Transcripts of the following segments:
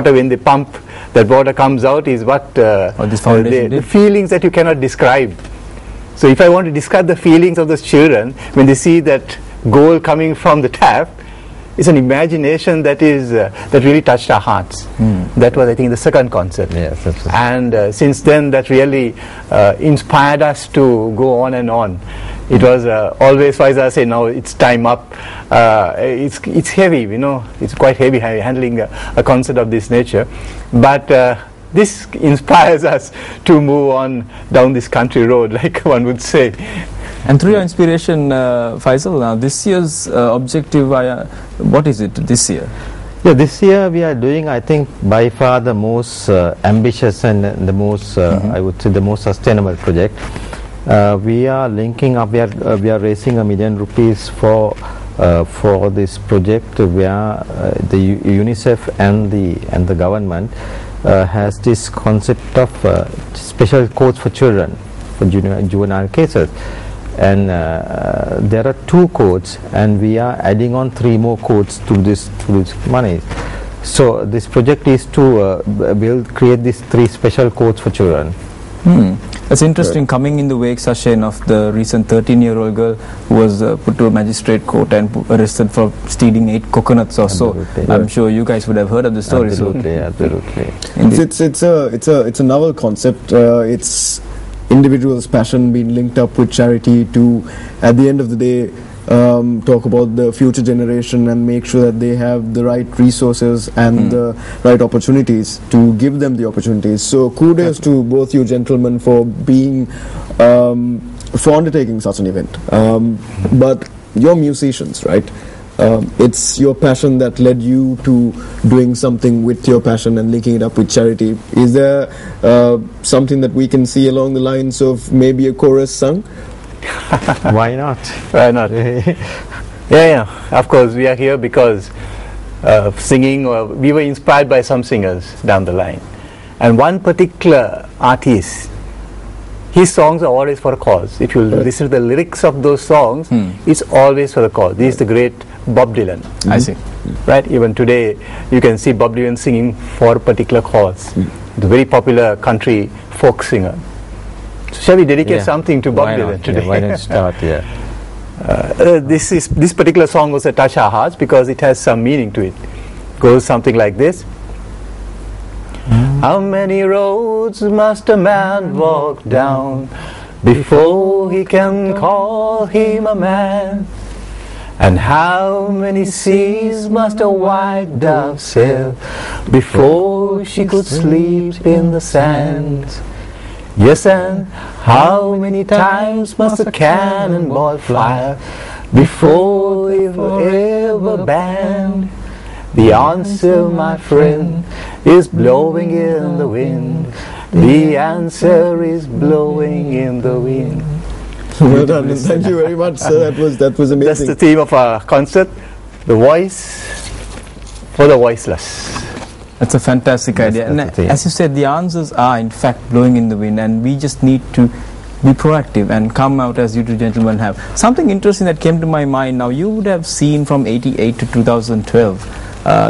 water, when they pump, that water comes out is what the feelings that you cannot describe. So if I want to describe the feelings of those children when they see that gold coming from the tap, it's an imagination that is that really touched our hearts. That was, I think, the second concert. Yes, absolutely. And since then, that really inspired us to go on and on. It was always, Faiza say, now it's time up. It's heavy, you know, it's quite heavy handling a concert of this nature. But this inspires us to move on down this country road, like one would say. And through your inspiration, Faisal, now this year's objective, what is it this year? Yeah, this year we are doing, I think, by far the most ambitious and the most, I would say, the most sustainable project. We are linking up. We are raising ₹1 million for this project, where the UNICEF and the government has this concept of special courts for children, for juvenile cases. And there are 2 courts, and we are adding on 3 more courts to this money. So this project is to create these 3 special courts for children. That's interesting, coming in the wake, Sachin, of the recent 13-year-old girl who was put to a magistrate court and arrested for stealing 8 coconuts or so. I'm sure you guys would have heard of the story. Absolutely, absolutely. It's a novel concept. It's individuals' passion being linked up with charity to, at the end of the day, talk about the future generation and make sure that they have the right resources and the right opportunities to give them the opportunities. So kudos to both you gentlemen for being for undertaking such an event. But you're musicians, right? It's your passion that led you to doing something with your passion and linking it up with charity. Is there something that we can see along the lines of maybe a chorus sung? Why not? Why not? Yeah, of course, we are here because singing, we were inspired by some singers down the line. And one particular artist, his songs are always for a cause. If you listen to the lyrics of those songs, it's always for a cause. This is the great Bob Dylan. I see. Right? Even today, you can see Bob Dylan singing for a particular cause. The very popular country folk singer. So shall we dedicate something to Bob Dylan today? Why not start? This particular song was a touch our hearts because it has some meaning to it. Goes something like this. How many roads must a man walk down before he can call him a man? And how many seas must a white dove sail before she could sleep in the sands? Yes, and how many times must a cannonball fly before it will ever banned? The answer, my friend, is blowing in the wind. The answer is blowing in the wind. Well done, and thank you very much, sir. That was amazing. That's the theme of our concert, the voice for the voiceless. That's a fantastic idea. And as you said, the answers are in fact blowing in the wind, and we just need to be proactive and come out as you two gentlemen have. Something interesting that came to my mind now, you would have seen from 88 to 2012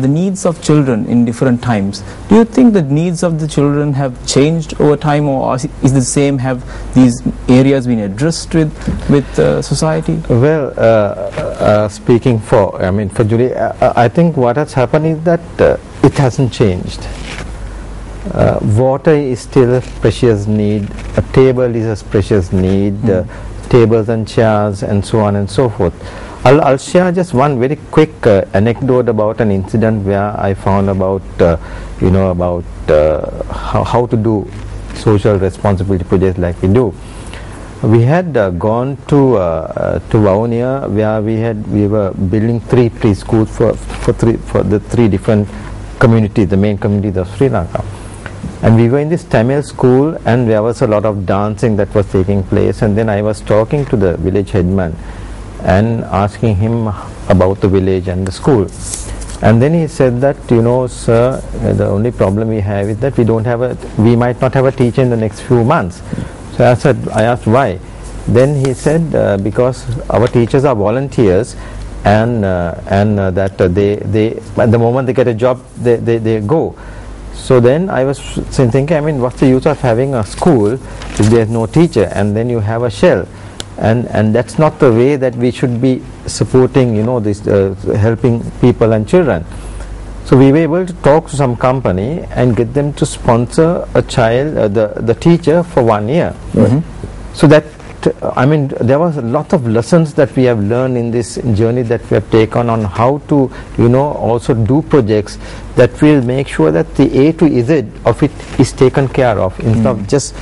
the needs of children in different times. Do you think the needs of the children have changed over time, or is the same? Have these areas been addressed with society? Well, speaking for Julie, I think what has happened is that it hasn't changed. Water is still a precious need. A table is a precious need. Tables and chairs and so on and so forth. I'll share just one very quick anecdote about an incident where I found about how to do social responsibility projects like we do. We had gone to Vavonia, where we were building 3 preschools for the 3 different communities, the main communities of Sri Lanka. And we were in this Tamil school, and there was a lot of dancing that was taking place. And then I was talking to the village headman and asking him about the village and the school. And then he said that, sir, the only problem we have is that we might not have a teacher in the next few months. So I asked why. Then he said because our teachers are volunteers, and that they at the moment they get a job, they go. So then I was thinking, I mean, what's the use of having a school if there's no teacher, and then you have a shell, and that's not the way that we should be supporting, you know, this helping people and children. So we were able to talk to some company and get them to sponsor a child, the teacher, for 1 year. So that, I mean, there was a lot of lessons that we have learned in this journey that we have taken on how to, you know, also do projects that will make sure that the A to Z of it is taken care of, instead of just,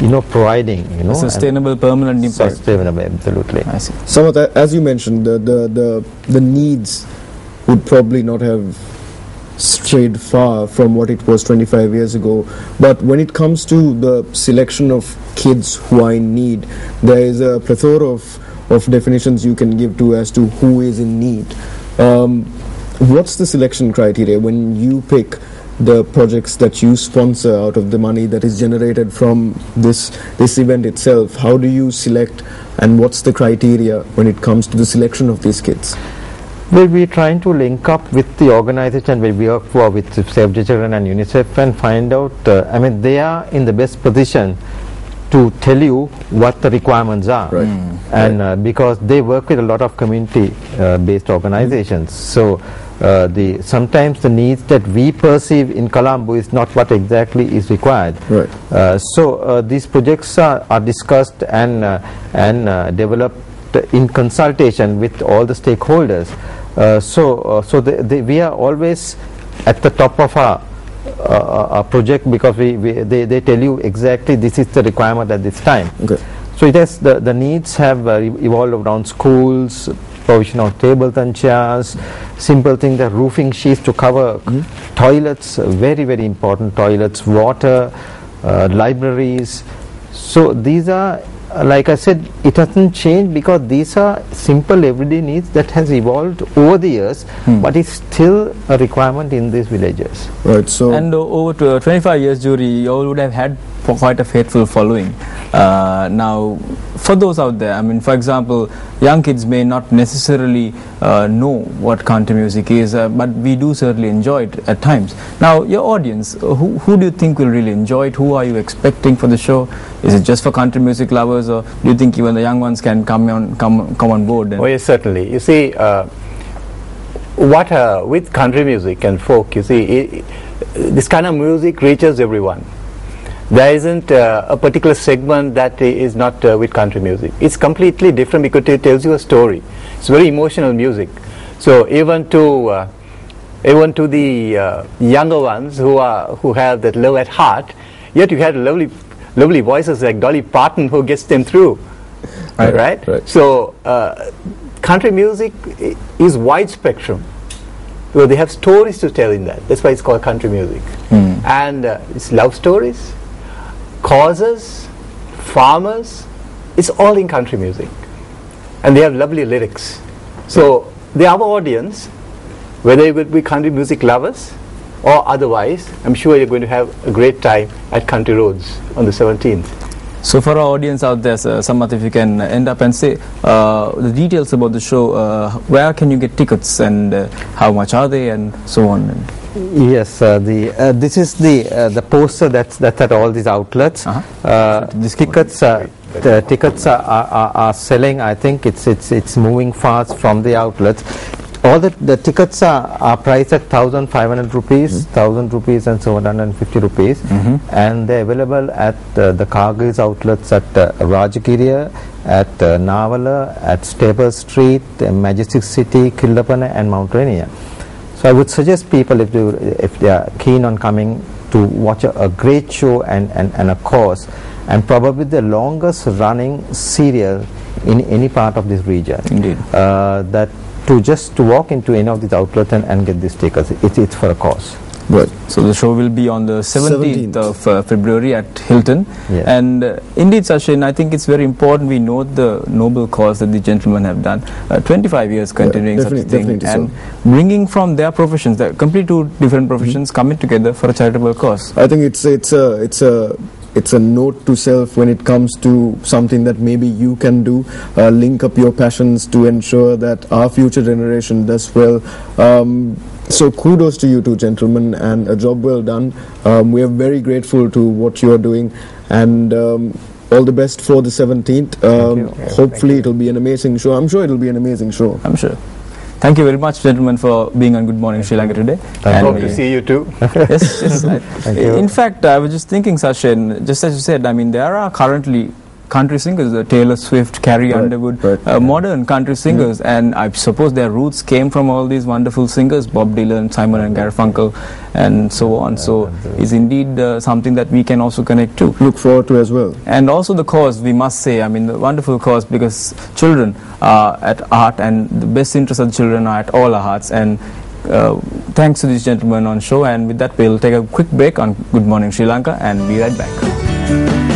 you know, providing, you know, sustainable, permanent impact. Sustainable, absolutely. I see. Some of that, as you mentioned, the needs would probably not have strayed far from what it was 25 years ago, but when it comes to the selection of kids who are in need, there is a plethora of definitions you can give to as to who is in need. What's the selection criteria when you pick the projects that you sponsor out of the money that is generated from this event itself? How do you select, and what's the criteria when it comes to the selection of these kids? Well, we're trying to link up with the organization we work for, with Save the Children and UNICEF, and find out, I mean, they are in the best position to tell you what the requirements are. Right. And because they work with a lot of community-based organizations. So sometimes the needs that we perceive in Colombo is not what exactly is required. Right. So these projects are discussed and developed in consultation with all the stakeholders. So we are always at the top of our project, because they tell you exactly this is the requirement at this time. Okay. So it has the needs have evolved around schools, provision of tables and chairs, simple things, the roofing sheets to cover toilets, very, very important toilets, water, libraries. So these are, like I said, it hasn't changed, because these are simple everyday needs that has evolved over the years, but it's still a requirement in these villages. Right. So and over 25 years, Jury, you all would have had quite a faithful following. Now, for those out there, I mean, for example, young kids may not necessarily know what country music is, but we do certainly enjoy it at times. Now, your audience, who do you think will really enjoy it? Who are you expecting for the show? Is it just for country music lovers, or do you think even the young ones can come on board? Oh yes, certainly. You see, with country music and folk, you see, this kind of music reaches everyone. There isn't a particular segment that is not with country music. It's completely different, because it tells you a story. It's very emotional music. So even to the younger ones who have that love at heart, yet you have lovely voices like Dolly Parton who gets them through. Right? So country music is wide spectrum. So they have stories to tell in that. That's why it's called country music. And it's love stories, causes, farmers, it's all in country music. And they have lovely lyrics. So the our audience, whether you would be country music lovers or otherwise, I'm sure you're going to have a great time at Country Roads on the 17th. So for our audience out there, Samat, if you can end up and say the details about the show, where can you get tickets, and how much are they, and so on. Yes, this is the poster that's at all these outlets. The tickets are selling. I think it's moving fast from the outlets. All the tickets are priced at 1,500 rupees, 1,000 rupees, and 750 rupees, and they're available at the Kargil's outlets at Rajagiriya, at Navala, at Staple Street, Majestic City, Killapana, and Mount Rainier. So I would suggest people, if they are keen on coming, to watch a great show and a course, and probably the longest running serial in any part of this region. Indeed. To walk into any of these outlets and get these tickets, it's for a cause. Right. So the show will be on the 17th of February at Hilton. Yes. And indeed, Sachin, I think it's very important we note the noble cause that the gentlemen have done. 25 years continuing such a thing, and bringing from their professions, completely two different professions, coming together for a charitable cause. I think it's a it's a note to self when it comes to something that maybe you can do. Link up your passions to ensure that our future generation does well. So kudos to you two gentlemen, and a job well done. We are very grateful to what you are doing, and all the best for the 17th. Hopefully it'll be an amazing show. I'm sure it'll be an amazing show. I'm sure. Thank you very much, gentlemen, for being on Good Morning Sri Lanka today. I hope to see you too. Yes, yes. In fact, I was just thinking, Sachin, just as you said, I mean, there are currently country singers, Taylor Swift, Carrie Underwood, modern country singers, and I suppose their roots came from all these wonderful singers, Bob Dylan, Simon and Garfunkel, and so on. So it's indeed something that we can also connect to. Look forward to as well. And also the cause, we must say, I mean, the wonderful cause, because children are at heart, and the best interests of the children are at all our hearts. And thanks to these gentlemen on show, and with that we'll take a quick break on Good Morning Sri Lanka and be right back.